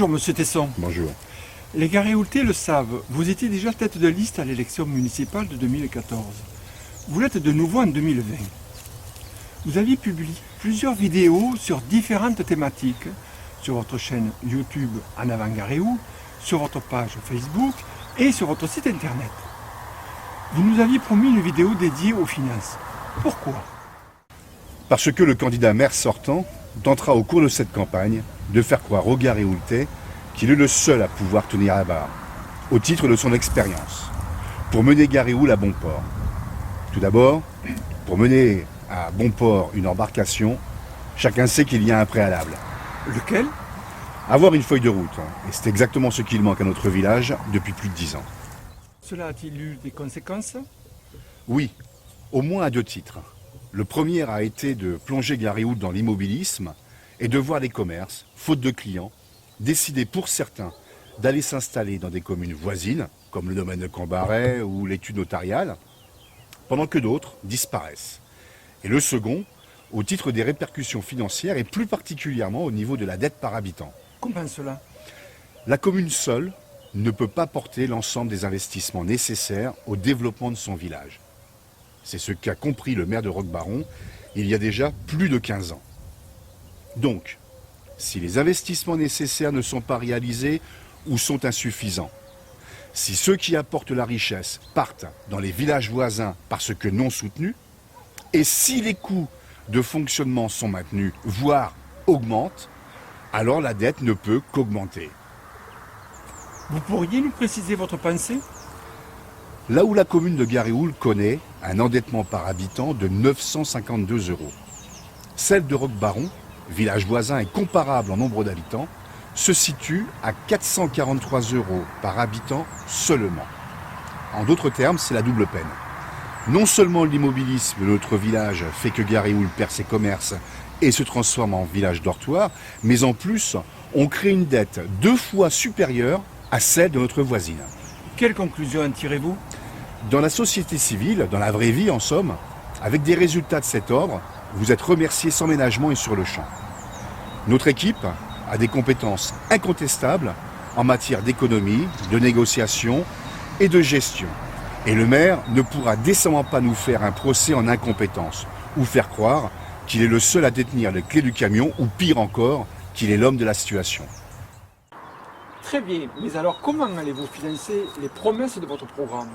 Bonjour Monsieur Tesson. Bonjour. Les Garéoultais le savent, vous étiez déjà tête de liste à l'élection municipale de 2014. Vous l'êtes de nouveau en 2020. Vous aviez publié plusieurs vidéos sur différentes thématiques sur votre chaîne YouTube En Avant Garéoul, sur votre page Facebook et sur votre site internet. Vous nous aviez promis une vidéo dédiée aux finances. Pourquoi ? Parce que le candidat maire sortant tentera au cours de cette campagne de faire croire aux Garéoultais qu'il est le seul à pouvoir tenir la barre, au titre de son expérience, pour mener Garéoul à bon port. Tout d'abord, pour mener à bon port une embarcation, chacun sait qu'il y a un préalable. Lequel ? Avoir une feuille de route, et c'est exactement ce qu'il manque à notre village depuis plus de 10 ans. Cela a-t-il eu des conséquences ? Oui, au moins à 2 titres. Le premier a été de plonger Garéoul dans l'immobilisme et de voir les commerces, faute de clients, décider pour certains d'aller s'installer dans des communes voisines, comme le domaine de Cambaret ou l'étude notariale, pendant que d'autres disparaissent. Et le second, au titre des répercussions financières et plus particulièrement au niveau de la dette par habitant. Comment cela ? La commune seule ne peut pas porter l'ensemble des investissements nécessaires au développement de son village. C'est ce qu'a compris le maire de Roquebaron il y a déjà plus de 15 ans. Donc, si les investissements nécessaires ne sont pas réalisés ou sont insuffisants, si ceux qui apportent la richesse partent dans les villages voisins parce que non soutenus, et si les coûts de fonctionnement sont maintenus, voire augmentent, alors la dette ne peut qu'augmenter. Vous pourriez nous préciser votre pensée ? Là où la commune de Garéoul connaît un endettement par habitant de 952 €, celle de Roquebaron, village voisin et comparable en nombre d'habitants, se situe à 443 € par habitant seulement. En d'autres termes, c'est la double peine. Non seulement l'immobilisme de notre village fait que Garéoul perd ses commerces et se transforme en village dortoir, mais en plus, on crée une dette 2 fois supérieure à celle de notre voisine. Quelle conclusion en tirez-vous ? Dans la société civile, dans la vraie vie en somme, avec des résultats de cet ordre, vous êtes remerciés sans ménagement et sur le champ. Notre équipe a des compétences incontestables en matière d'économie, de négociation et de gestion. Et le maire ne pourra décemment pas nous faire un procès en incompétence ou faire croire qu'il est le seul à détenir les clés du camion ou pire encore, qu'il est l'homme de la situation. Très bien, mais alors comment allez-vous financer les promesses de votre programme ?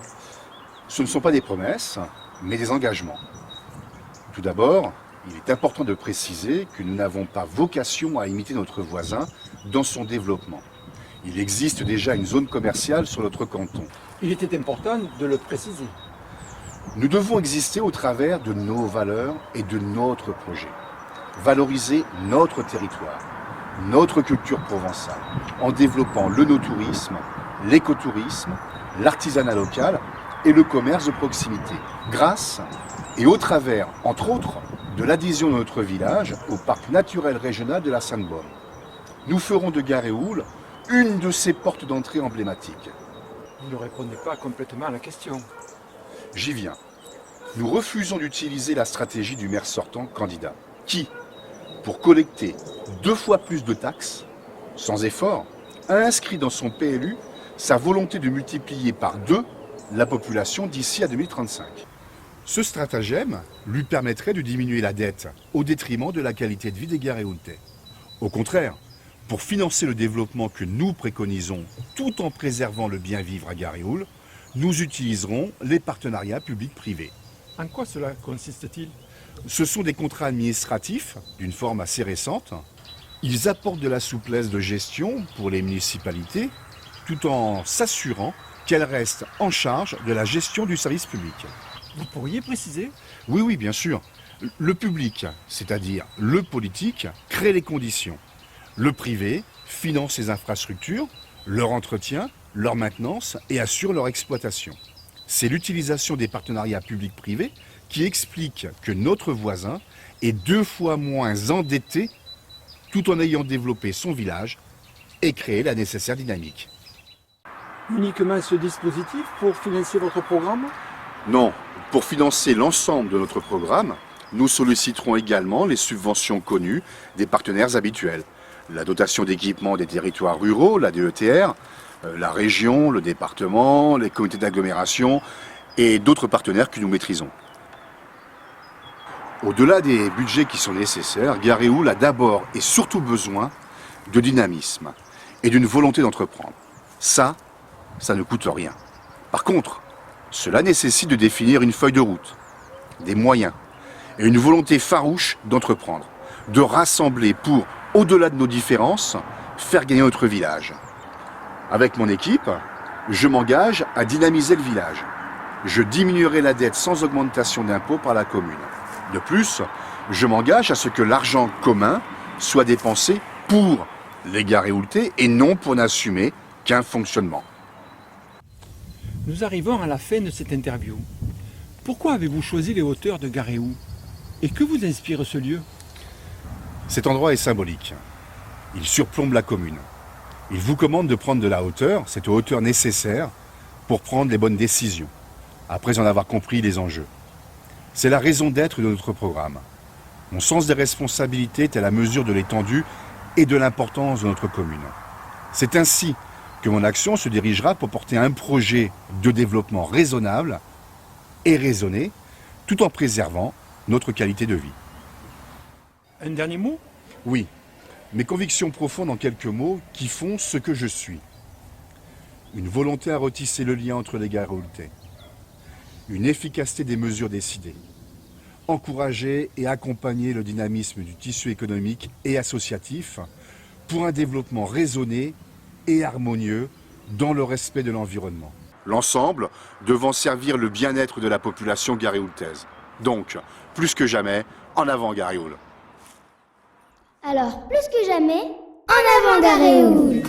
Ce ne sont pas des promesses, mais des engagements. Tout d'abord, il est important de préciser que nous n'avons pas vocation à imiter notre voisin dans son développement. Il existe déjà une zone commerciale sur notre canton. Il était important de le préciser. Nous devons exister au travers de nos valeurs et de notre projet. Valoriser notre territoire, notre culture provençale, en développant le no-tourisme, l'écotourisme, l'artisanat local et le commerce de proximité, grâce et au travers, entre autres, de l'adhésion de notre village au parc naturel régional de la Sainte-Baume. Nous ferons de Garéoul une de ces portes d'entrée emblématiques. Vous ne répondez pas complètement à la question. J'y viens. Nous refusons d'utiliser la stratégie du maire sortant candidat, qui, pour collecter 2 fois plus de taxes, sans effort, a inscrit dans son PLU sa volonté de multiplier par 2 la population d'ici à 2035. Ce stratagème lui permettrait de diminuer la dette au détriment de la qualité de vie des Garéoultais. Au contraire, pour financer le développement que nous préconisons tout en préservant le bien vivre à Garéoul, nous utiliserons les partenariats publics-privés. En quoi cela consiste-t-il ? Ce sont des contrats administratifs d'une forme assez récente. Ils apportent de la souplesse de gestion pour les municipalités tout en s'assurant qu'elles restent en charge de la gestion du service public. Vous pourriez préciser ? Oui, bien sûr. Le public, c'est-à-dire le politique, crée les conditions. Le privé finance les infrastructures, leur entretien, leur maintenance et assure leur exploitation. C'est l'utilisation des partenariats publics-privés qui explique que notre voisin est 2 fois moins endetté tout en ayant développé son village et créé la nécessaire dynamique. Uniquement ce dispositif pour financer votre programme ? Non, pour financer l'ensemble de notre programme, nous solliciterons également les subventions connues des partenaires habituels. la dotation d'équipement des territoires ruraux, la DETR, la région, le département, les comités d'agglomération et d'autres partenaires que nous maîtrisons. Au-delà des budgets qui sont nécessaires, Garéoul a d'abord et surtout besoin de dynamisme et d'une volonté d'entreprendre. Ça ne coûte rien. Par contre, cela nécessite de définir une feuille de route, des moyens et une volonté farouche d'entreprendre, de rassembler pour, au-delà de nos différences, faire gagner notre village. Avec mon équipe, je m'engage à dynamiser le village. Je diminuerai la dette sans augmentation d'impôts par la commune. De plus, je m'engage à ce que l'argent commun soit dépensé pour les Garéoultais et non pour n'assumer qu'un fonctionnement. Nous arrivons à la fin de cette interview. Pourquoi avez-vous choisi les hauteurs de Garéoul? Et que vous inspire ce lieu? Cet endroit est symbolique. Il surplombe la commune. Il vous commande de prendre de la hauteur, cette hauteur nécessaire pour prendre les bonnes décisions, après en avoir compris les enjeux. C'est la raison d'être de notre programme. Mon sens des responsabilités est à la mesure de l'étendue et de l'importance de notre commune. C'est ainsi que mon action se dirigera pour porter un projet de développement raisonnable et raisonné, tout en préservant notre qualité de vie. Un dernier mot? Oui, mes convictions profondes en quelques mots qui font ce que je suis. Une volonté à retisser le lien entre les Garéoultais. Une efficacité des mesures décidées. Encourager et accompagner le dynamisme du tissu économique et associatif pour un développement raisonné et harmonieux dans le respect de l'environnement. L'ensemble devant servir le bien-être de la population garéoultaise. Donc, plus que jamais, en avant Garéoul. Alors, plus que jamais, en avant Garéoul!